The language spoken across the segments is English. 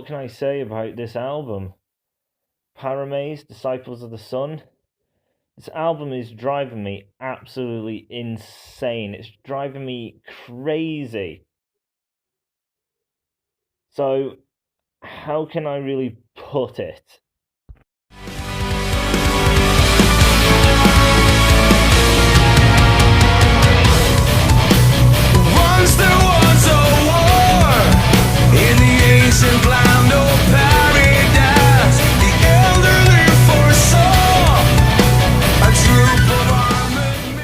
what can I say about this album? Pyramaze, Disciples of the Sun. This album is driving me absolutely insane. It's driving me crazy. So, how can I really put it? Once there was a war in the ancient land of Pyramaze. The elderly foresaw a troop of armed men.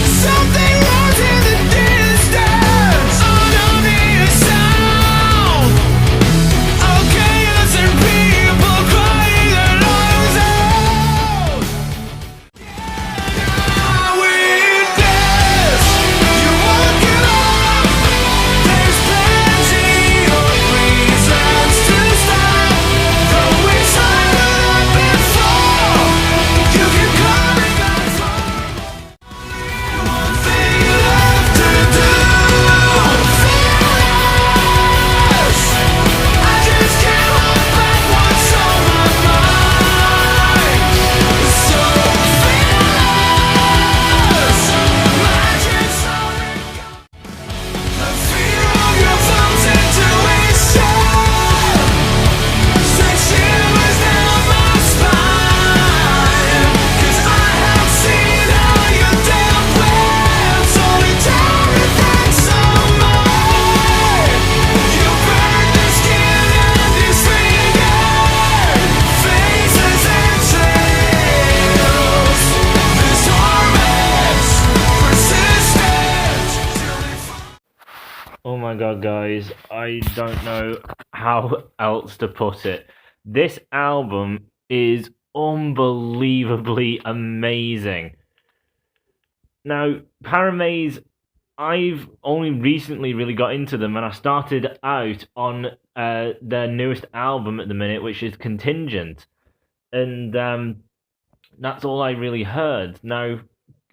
Something rose in the distance, unholy sound of chaos and people crying their lungs out. Oh my god, guys, I don't know how else to put it. This album is unbelievably amazing. Now, Pyramaze, I've only recently really got into them, and I started out on their newest album at the minute, which is Contingent. And that's all I really heard. Now,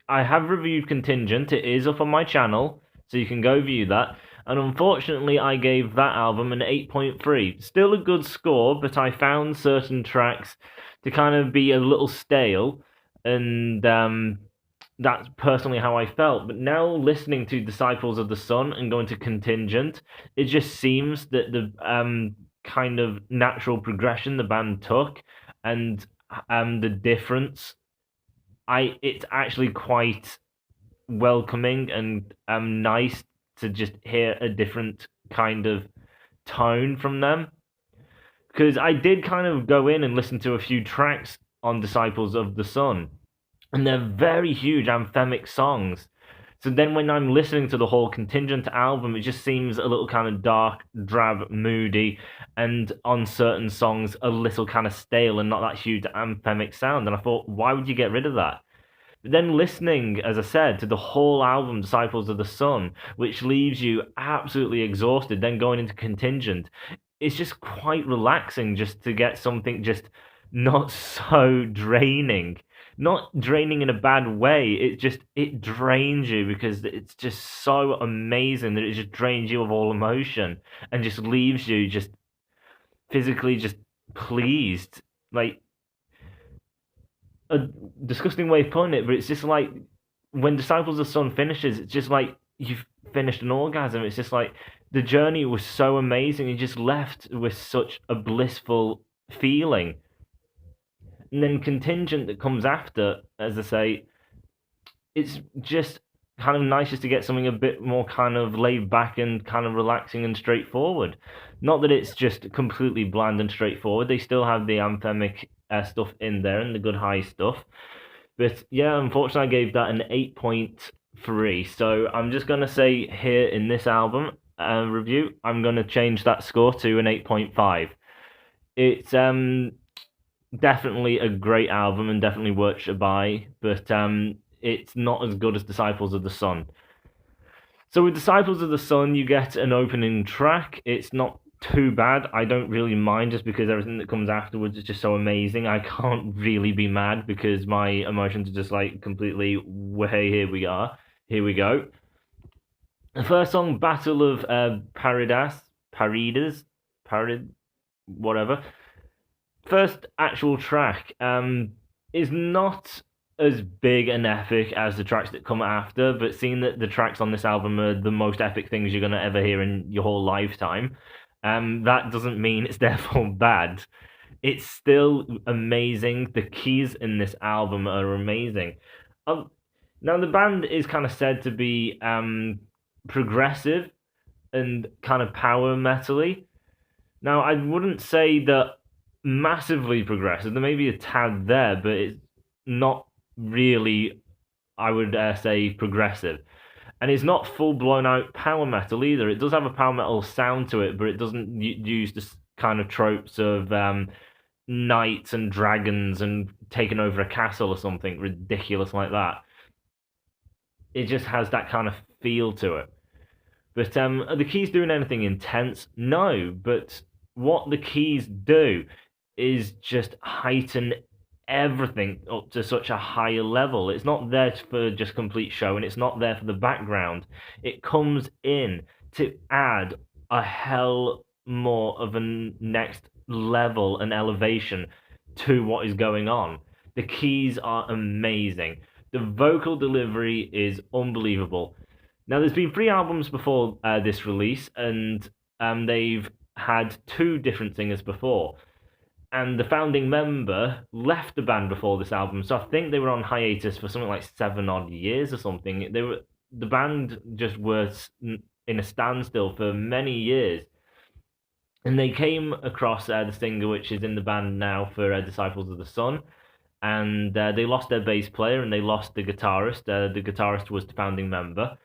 I have reviewed Contingent, it is up on my channel, so you can go view that. And unfortunately, I gave that album an 8.3. Still a good score, but I found certain tracks to kind of be a little stale, and that's personally how I felt. But now listening to Disciples of the Sun and going to Contingent, it just seems that the kind of natural progression the band took and the difference, it's actually quite welcoming and nice to just hear a different kind of tone from them. Because I did kind of go in and listen to a few tracks on Disciples of the Sun, and they're very huge anthemic songs. So then when I'm listening to the whole Contingent album, it just seems a little kind of dark, drab, moody, and on certain songs a little kind of stale and not that huge anthemic sound. And I thought, why would you get rid of that? But then listening, as I said, to the whole album, Disciples of the Sun, which leaves you absolutely exhausted, then going into Contingent, it's just quite relaxing just to get something just not so draining. Not draining in a bad way, it drains you because it's just so amazing that it just drains you of all emotion and just leaves you just physically just pleased. Like, a disgusting way of putting it, but it's just like when Disciples of the Sun finishes, it's just like you've finished an orgasm. It's just like the journey was so amazing, you just left with such a blissful feeling. And then Contingent that comes after, as I say, it's just kind of nice just to get something a bit more kind of laid back and kind of relaxing and straightforward. Not that it's just completely bland and straightforward. They still have the anthemic stuff in there and the good high stuff. But yeah, unfortunately, I gave that an 8.3. So I'm just going to say here in this album review, I'm going to change that score to an 8.5. It's definitely a great album and definitely worth a buy, but it's not as good as Disciples of the Sun. So with Disciples of the Sun, you get an opening track. It's not too bad. I don't really mind just because everything that comes afterwards is just so amazing. I can't really be mad because my emotions are just like completely, hey, here we are. Here we go. The first song, Battle of Paridas, Parid, whatever. First actual track is not as big and epic as the tracks that come after, but seeing that the tracks on this album are the most epic things you're gonna ever hear in your whole lifetime, that doesn't mean it's therefore bad. It's still amazing. The keys in this album are amazing. Um, Now the band is kind of said to be progressive and kind of power metally. Now I wouldn't say that massively progressive. There may be a tad there, but it's not really. I would say progressive, and it's not full blown out power metal either. It does have a power metal sound to it, but it doesn't use this kind of tropes of knights and dragons and taking over a castle or something ridiculous like that. It just has that kind of feel to it. But are the keys doing anything intense? No. But what the keys do is just heighten everything up to such a higher level. It's not there for just complete show, and it's not there for the background. It comes in to add a hell more of a next level and elevation to what is going on. The keys are amazing. The vocal delivery is unbelievable. Now, there's been three albums before this release, and they've had two different singers before. And the founding member left the band before this album, so I think they were on hiatus for something like 7 odd years or something. The band just was in a standstill for many years, and they came across the singer, which is in the band now for Disciples of the Sun, and they lost their bass player and they lost the guitarist. The guitarist was the founding member,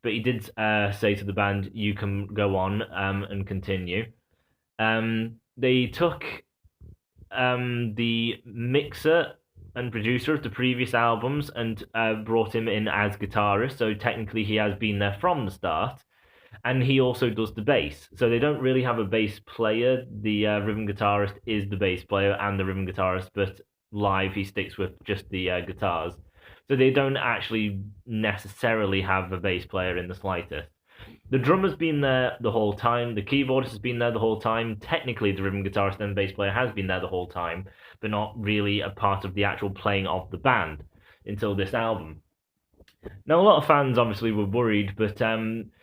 but he did say to the band, "You can go on and continue." They took the mixer and producer of the previous albums and brought him in as guitarist. So technically, he has been there from the start, and he also does the bass. So they don't really have a bass player. The rhythm guitarist is the bass player and the rhythm guitarist, but live he sticks with just the guitars. So they don't actually necessarily have a bass player in the slightest. The drummer's been there the whole time. The keyboardist has been there the whole time. Technically, the rhythm guitarist and bass player has been there the whole time, but not really a part of the actual playing of the band until this album. Now, a lot of fans obviously were worried, but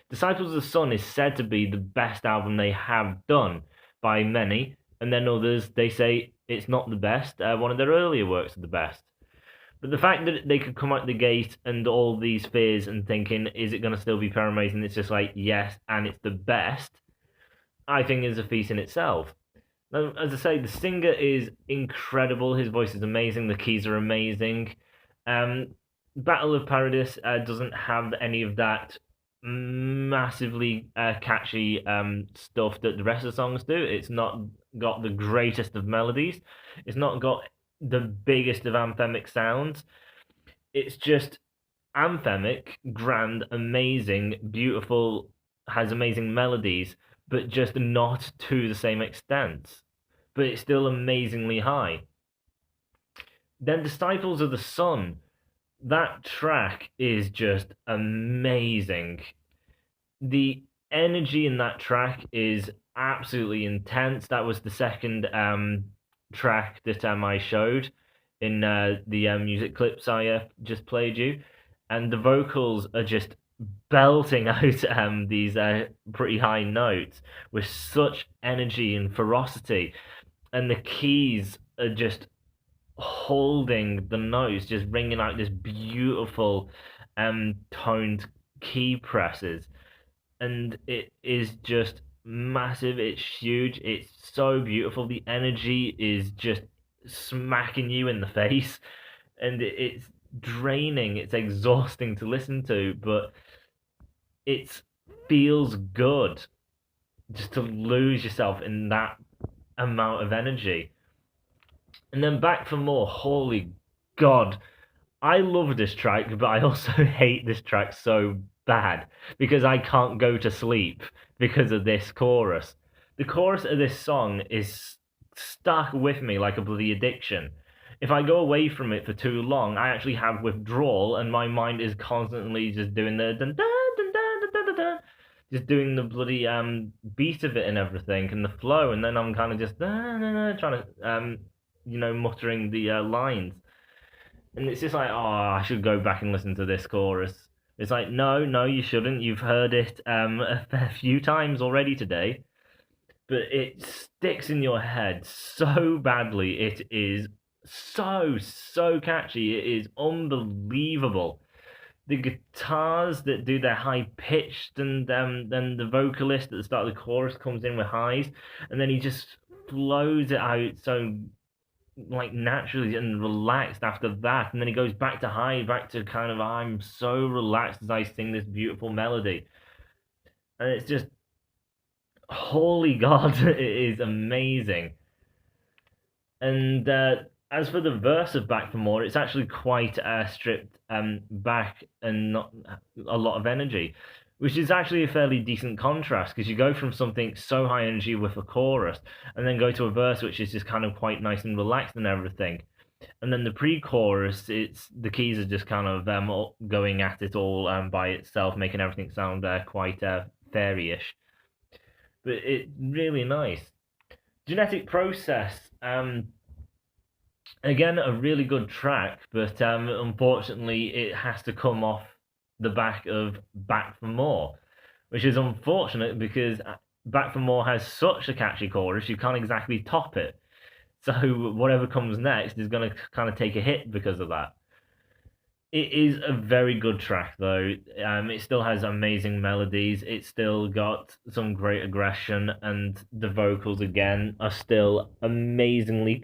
Disciples of the Sun is said to be the best album they have done by many, and then others, they say it's not the best. One of their earlier works are the best. But the fact that they could come out the gate and all these fears and thinking, is it going to still be Pyramaze? And it's just like, yes, and it's the best, I think is a feat in itself. Now, as I say, the singer is incredible. His voice is amazing. The keys are amazing. Battle of Paradise doesn't have any of that massively catchy stuff that the rest of the songs do. It's not got the greatest of melodies. It's not got the biggest of anthemic sounds. It's just anthemic, grand, amazing, beautiful, has amazing melodies, but just not to the same extent. But it's still amazingly high. Then Disciples of the Sun, that track is just amazing. The energy in that track is absolutely intense. That was the second track that I showed in the music clips I just played you, and the vocals are just belting out these pretty high notes with such energy and ferocity, and the keys are just holding the notes, just bringing out this beautiful toned key presses, and it is just massive. It's huge. It's so beautiful. The energy is just smacking you in the face, and it's draining. It's exhausting to listen to, but it feels good just to lose yourself in that amount of energy. And then back for more. Holy God. I love this track, but I also hate this track so bad because I can't go to sleep because of this chorus. The chorus of this song is stuck with me like a bloody addiction. If I go away from it for too long, I actually have withdrawal, and my mind is constantly just doing the dun, dun, dun, dun, dun, just doing the bloody beat of it and everything and the flow, and then I'm kind of just trying to muttering the lines, and it's just like, oh, I should go back and listen to this chorus. It's like, no, no, you shouldn't. You've heard it a fair few times already today, but it sticks in your head so badly. It is so catchy. It is unbelievable. The guitars that do their high pitched, and then the vocalist at the start of the chorus comes in with highs, and then he just flows it out so like naturally and relaxed after that, and then he goes back to high, back to kind of I'm so relaxed as I sing this beautiful melody, and it's just holy god, it is amazing. And as for the verse of Back for More, it's actually quite stripped back and not a lot of energy, which is actually a fairly decent contrast because you go from something so high energy with a chorus and then go to a verse which is just kind of quite nice and relaxed and everything. And then the pre-chorus, it's the keys are just kind of going at it all by itself, making everything sound quite fairy-ish. But it's really nice. Genetic Process, again, a really good track, but unfortunately, it has to come off the back of Back for More, which is unfortunate because Back for More has such a catchy chorus, you can't exactly top it. So whatever comes next is going to kind of take a hit because of that. It is a very good track, though. It still has amazing melodies. It's still got some great aggression, and the vocals again are still amazingly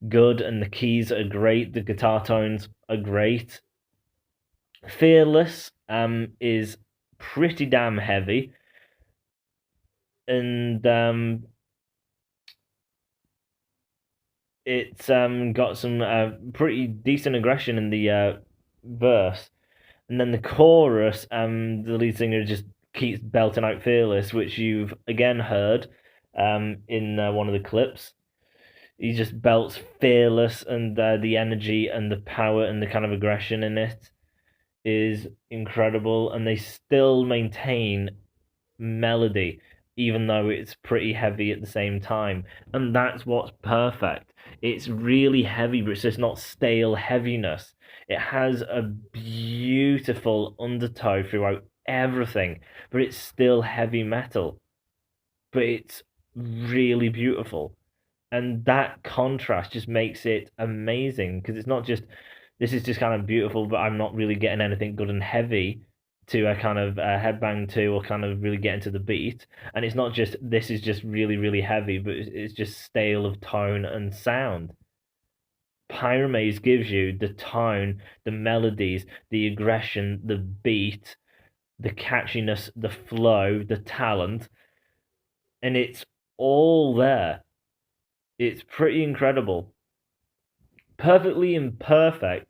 good, and the keys are great. The guitar tones are great. Fearless is pretty damn heavy, and it's got some pretty decent aggression in the verse, and then the chorus, the lead singer just keeps belting out "Fearless," which you've again heard in one of the clips. He just belts "Fearless," and the energy and the power and the kind of aggression in it is incredible, and they still maintain melody even though it's pretty heavy at the same time, and that's what's perfect. It's really heavy, but it's just not stale heaviness. It has a beautiful undertow throughout everything, but it's still heavy metal, but it's really beautiful, and that contrast just makes it amazing because it's not just this is just kind of beautiful, but I'm not really getting anything good and heavy to a kind of headbang to or kind of really get into the beat. And it's not just this is just really heavy, but it's just stale of tone and sound. Pyramaze gives you the tone, the melodies, the aggression, the beat, the catchiness, the flow, the talent, and it's all there. It's pretty incredible. Perfectly Imperfect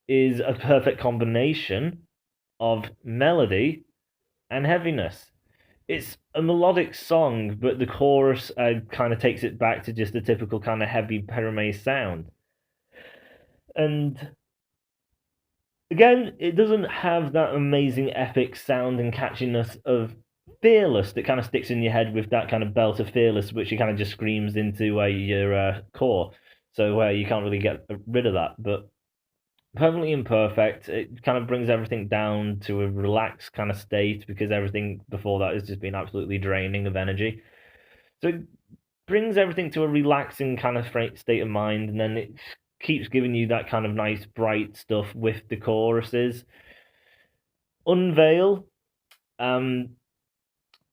is a perfect combination of melody and heaviness. It's a melodic song, but the chorus kind of takes it back to just a typical kind of heavy Pyramaze sound. And again, it doesn't have that amazing epic sound and catchiness of Fearless that kind of sticks in your head with that kind of belt of Fearless, which it kind of just screams into your core. So you can't really get rid of that. But Perfectly Imperfect, it kind of brings everything down to a relaxed kind of state because everything before that has just been absolutely draining of energy. So it brings everything to a relaxing kind of state of mind, and then it keeps giving you that kind of nice bright stuff with the choruses. Unveil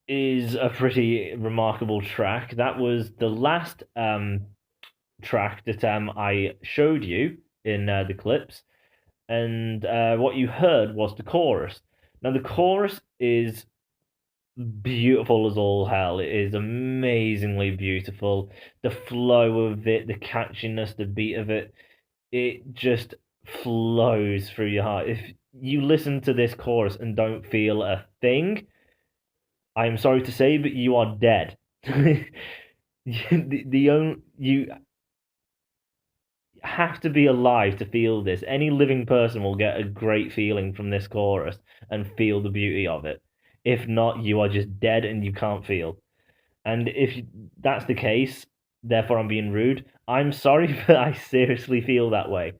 is a pretty remarkable track. That was the last track that I showed you in the clips, and what you heard was the chorus. Now the chorus is beautiful as all hell. It is amazingly beautiful. The flow of it, the catchiness, the beat of it, it just flows through your heart. If you listen to this chorus and don't feel a thing, I'm sorry to say, but you are dead. You have to be alive to feel this. Any living person will get a great feeling from this chorus and feel the beauty of it. If not, you are just dead and you can't feel. And if that's the case, therefore I'm being rude, I'm sorry, but I seriously feel that way.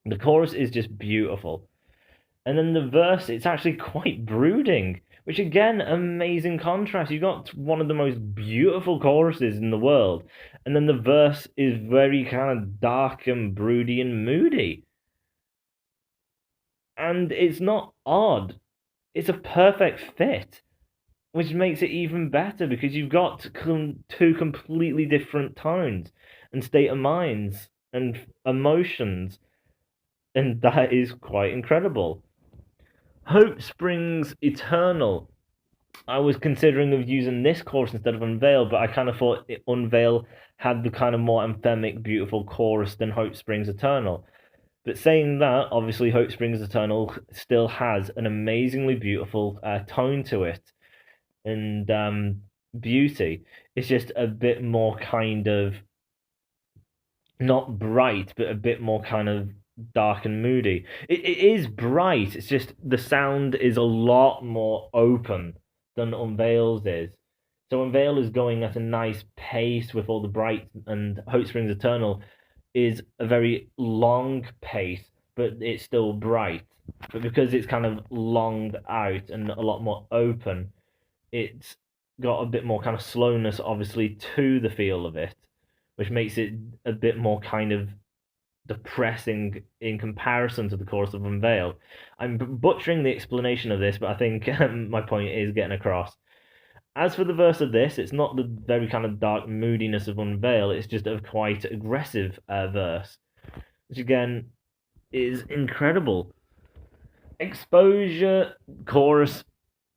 The chorus is just beautiful. And then the verse, it's actually quite brooding, which again, amazing contrast. You've got one of the most beautiful choruses in the world, and then the verse is very kind of dark and broody and moody. And it's not odd, it's a perfect fit, which makes it even better because you've got two completely different tones and state of minds and emotions, and that is quite incredible. Hope Springs Eternal. I was considering of using this chorus instead of Unveil, but I kind of thought Unveil had the kind of more anthemic, beautiful chorus than Hope Springs Eternal. But saying that, obviously, Hope Springs Eternal still has an amazingly beautiful tone to it and beauty. It's just a bit more kind of not bright, but a bit more kind of dark and moody. It is bright. It's just the sound is a lot more open than Unveils is. So Unveil is going at a nice pace with all the bright, and Hope Springs Eternal is a very long pace, but it's still bright. But because it's kind of longed out and a lot more open, it's got a bit more kind of slowness, obviously, to the feel of it, which makes it a bit more kind of depressing in comparison to the chorus of Unveil. I'm butchering the explanation of this, but I think my point is getting across. As for the verse of this, it's not the very kind of dark moodiness of Unveil, it's just a quite aggressive verse, which again is incredible. Exposure, chorus,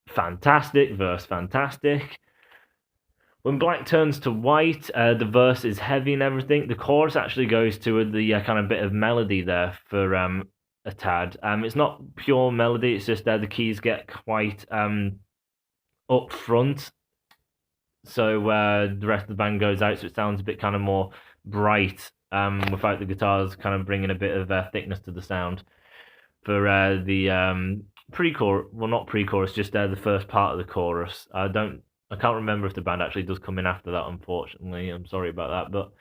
fantastic, verse, fantastic. When black turns to white, the verse is heavy and everything. The chorus actually goes to the kind of bit of melody there for a tad. It's not pure melody. It's just the keys get quite up front, so the rest of the band goes out. So it sounds a bit kind of more bright without the guitars kind of bringing a bit of thickness to the sound. For the pre-chorus, well, not pre-chorus, just the first part of the chorus. I can't remember if the band actually does come in after that, unfortunately. I'm sorry about that. But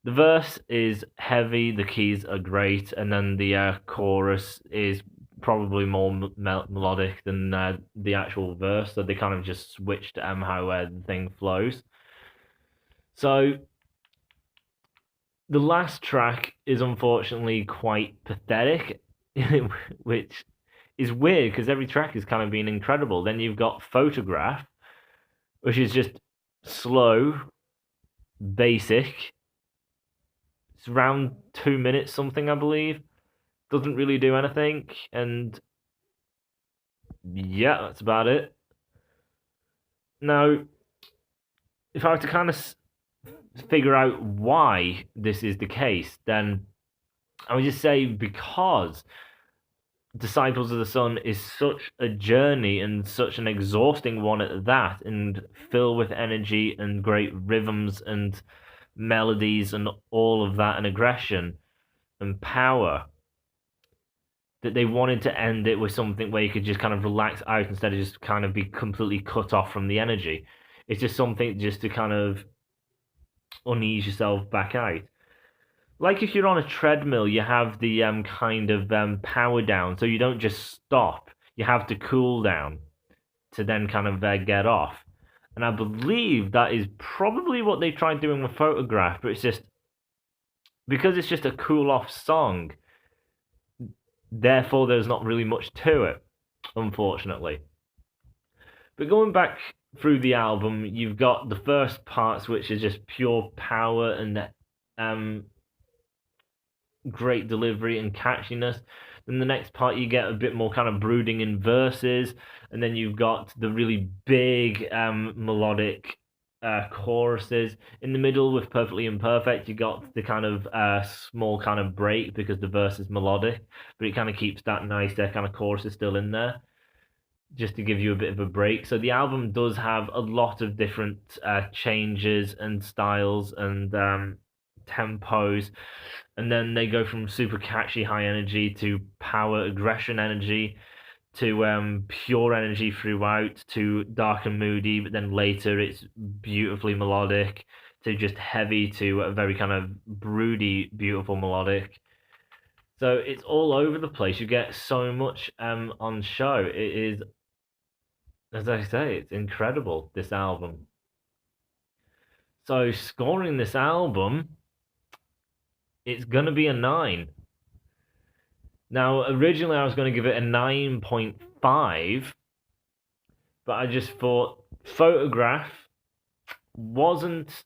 the verse is heavy, the keys are great, and then the chorus is probably more melodic than the actual verse. So they kind of just switched how the thing flows. So the last track is unfortunately quite pathetic, which is weird because every track is kind of been incredible. Then you've got Photograph, which is just slow, basic. It's around 2 minutes something, I believe. Doesn't really do anything, and yeah, that's about it. Now, if I were to kind of figure out why this is the case, then I would just say because Disciples of the Sun is such a journey and such an exhausting one at that, and filled with energy and great rhythms and melodies and all of that, and aggression and power, that they wanted to end it with something where you could just kind of relax out instead of just kind of be completely cut off from the energy. It's just something just to kind of unease yourself back out. Like if you're on a treadmill, you have the kind of power down, so you don't just stop. You have to cool down to then kind of get off. And I believe that is probably what they tried doing with Photograph, but it's just because it's just a cool off song. Therefore, there's not really much to it, unfortunately. But going back through the album, you've got the first parts, which is just pure power and great delivery and catchiness. Then the next part, you get a bit more kind of brooding in verses, and then you've got the really big melodic choruses. In the middle, with Perfectly Imperfect, you got the kind of small kind of break because the verse is melodic, but it kind of keeps that nice kind of chorus is still in there, just to give you a bit of a break. So the album does have a lot of different changes and styles and tempos, and then they go from super catchy high energy to power aggression energy, to pure energy throughout to dark and moody, but then later it's beautifully melodic to just heavy to a very kind of broody, beautiful melodic. So it's all over the place. You get so much on show. It is, as I say, it's incredible, this album. So scoring this album, it's gonna be a 9. Now, originally I was going to give it a 9.5, but I just thought Photograph wasn't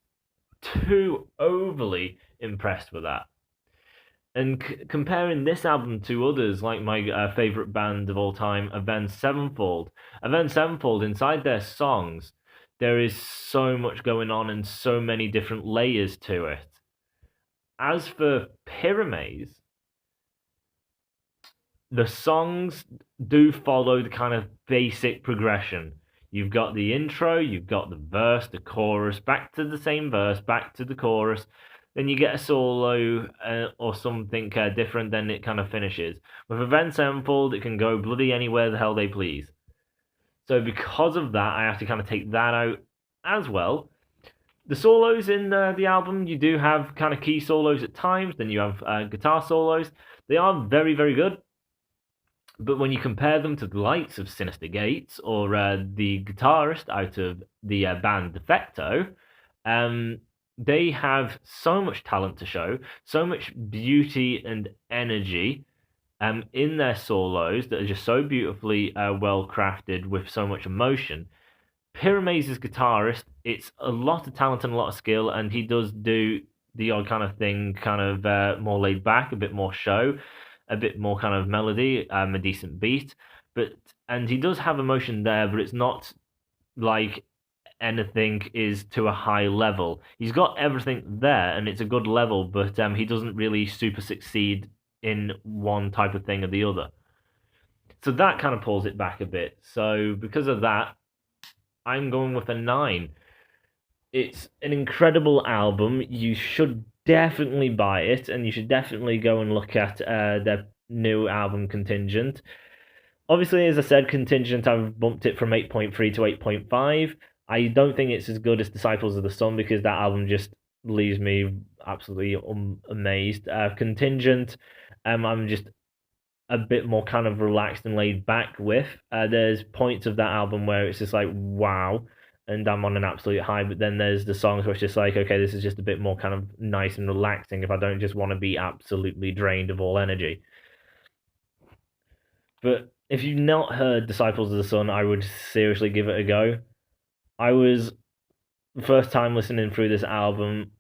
too overly impressed with that. And comparing this album to others, like my favorite band of all time, Avenged Sevenfold, inside their songs, there is so much going on and so many different layers to it. As for Pyramaze, the songs do follow the kind of basic progression. You've got the intro, you've got the verse, the chorus, back to the same verse, back to the chorus. Then you get a solo or something different, then it kind of finishes. With Avenged Sevenfold, it can go bloody anywhere the hell they please. So because of that, I have to kind of take that out as well. The solos in the album, you do have kind of key solos at times, then you have guitar solos. They are very, very good. But when you compare them to the likes of Sinister Gates or the guitarist out of the band Defecto, they have so much talent to show, so much beauty and energy in their solos that are just so beautifully well crafted with so much emotion. Pyramaze's guitarist, it's a lot of talent and a lot of skill, and he does do the odd kind of thing, kind of more laid back, a bit more show, a bit more kind of melody, a decent beat, and he does have emotion there, but it's not like anything is to a high level. He's got everything there, and it's a good level, but he doesn't really super succeed in one type of thing or the other. So that kind of pulls it back a bit. So because of that, I'm going with a 9. It's an incredible album. You should definitely buy it, and you should definitely go and look at their new album, Contingent. Obviously, as I said, Contingent, I've bumped it from 8.3 to 8.5. I don't think it's as good as Disciples of the Sun because that album just leaves me absolutely amazed. Contingent, I'm just a bit more kind of relaxed and laid back with. There's points of that album where it's just like, wow, and I'm on an absolute high, but then there's the songs where it's just like, okay, this is just a bit more kind of nice and relaxing if I don't just want to be absolutely drained of all energy. But if you've not heard Disciples of the Sun, I would seriously give it a go. I was the first time listening through this album,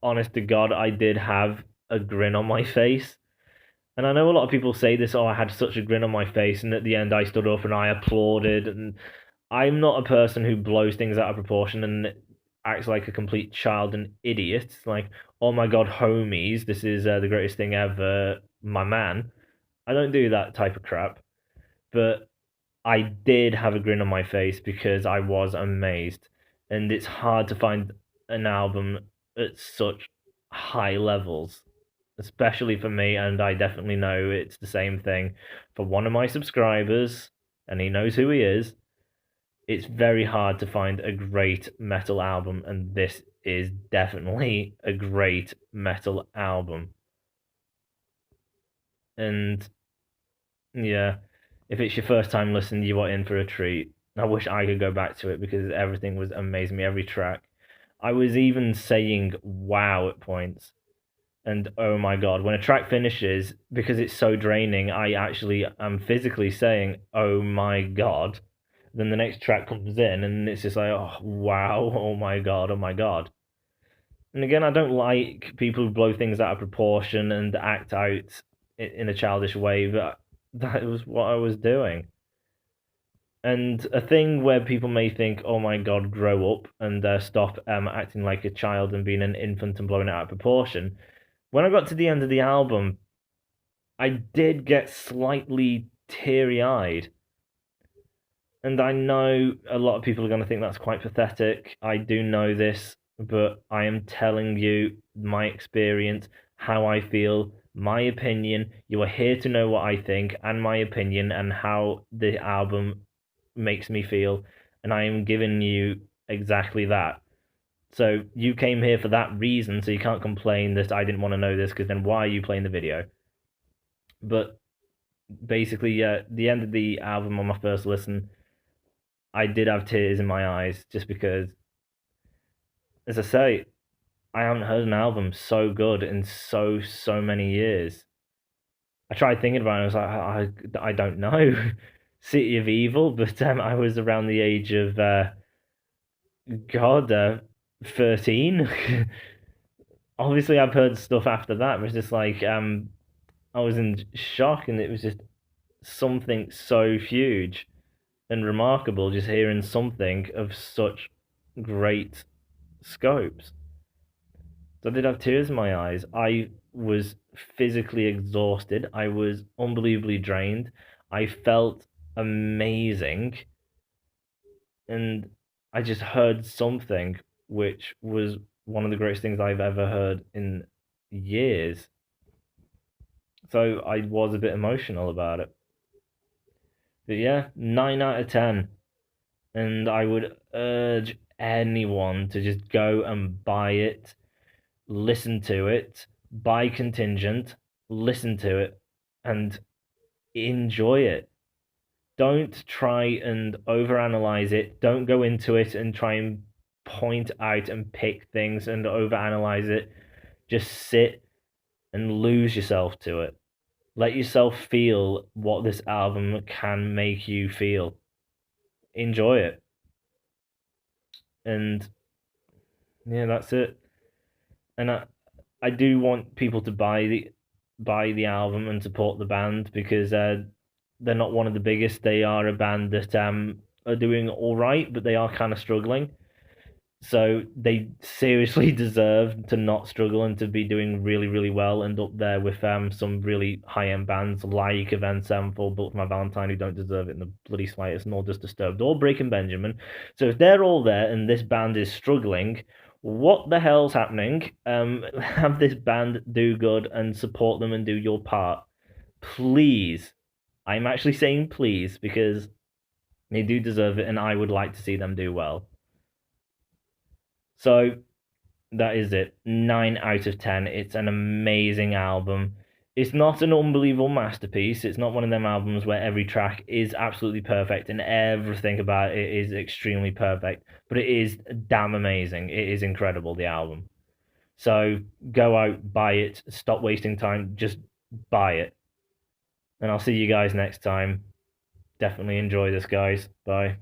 honest to God, I did have a grin on my face. And I know a lot of people say this, oh, I had such a grin on my face, and at the end I stood up and I applauded. And I'm not a person who blows things out of proportion and acts like a complete child and idiot. Like, oh my God, homies, this is the greatest thing ever, my man. I don't do that type of crap. But I did have a grin on my face because I was amazed. And it's hard to find an album at such high levels, especially for me. And I definitely know it's the same thing for one of my subscribers, and he knows who he is. It's very hard to find a great metal album, and this is definitely a great metal album. And yeah, if it's your first time listening, you are in for a treat. I wish I could go back to it because everything was amazing. Every track. I was even saying wow at points. And oh my God, when a track finishes, because it's so draining, I actually am physically saying, oh my God. Then the next track comes in and it's just like, oh wow, oh my God, oh my God. And again, I don't like people who blow things out of proportion and act out in a childish way, but that was what I was doing. And a thing where people may think, oh my God, grow up and stop acting like a child and being an infant and blowing it out of proportion. When I got to the end of the album, I did get slightly teary-eyed. And I know a lot of people are going to think that's quite pathetic. I do know this, but I am telling you my experience, how I feel, my opinion. You are here to know what I think and my opinion and how the album makes me feel, and I am giving you exactly that. So you came here for that reason, so you can't complain that I didn't want to know this, because then why are you playing the video? But basically, the end of the album on my first listen, I did have tears in my eyes just because, as I say, I haven't heard an album so good in so many years. I tried thinking about it. I was like, I don't know, City of Evil, but I was around the age of God, 13. Obviously, I've heard stuff after that, but it's just like I was in shock, and it was just something so huge and remarkable, just hearing something of such great scopes. So I did have tears in my eyes. I was physically exhausted. I was unbelievably drained. I felt amazing. And I just heard something which was one of the greatest things I've ever heard in years. So I was a bit emotional about it. But yeah, 9 out of 10. And I would urge anyone to just go and buy it, listen to it, buy Contingent, listen to it, and enjoy it. Don't try and overanalyze it. Don't go into it and try and point out and pick things and overanalyze it. Just sit and lose yourself to it. Let yourself feel what this album can make you feel. Enjoy it. And yeah, that's it. And I do want people to buy the album and support the band, because they're not one of the biggest. They are a band that are doing all right, but they are kind of struggling. So they seriously deserve to not struggle and to be doing really well, and up there with some really high end bands like Event Sevenfold, Built for My Valentine, who don't deserve it in the bloody slightest, nor just Disturbed or Breaking Benjamin. So if they're all there and this band is struggling, what the hell's happening? Have this band do good and support them and do your part, please. I'm actually saying please, because they do deserve it, and I would like to see them do well. So that is it. 9 out of 10. It's an amazing album. It's not an unbelievable masterpiece. It's not one of them albums where every track is absolutely perfect and everything about it is extremely perfect, but it is damn amazing. It is incredible, the album. So go out, buy it, stop wasting time, just buy it. And I'll see you guys next time. Definitely enjoy this, guys. Bye.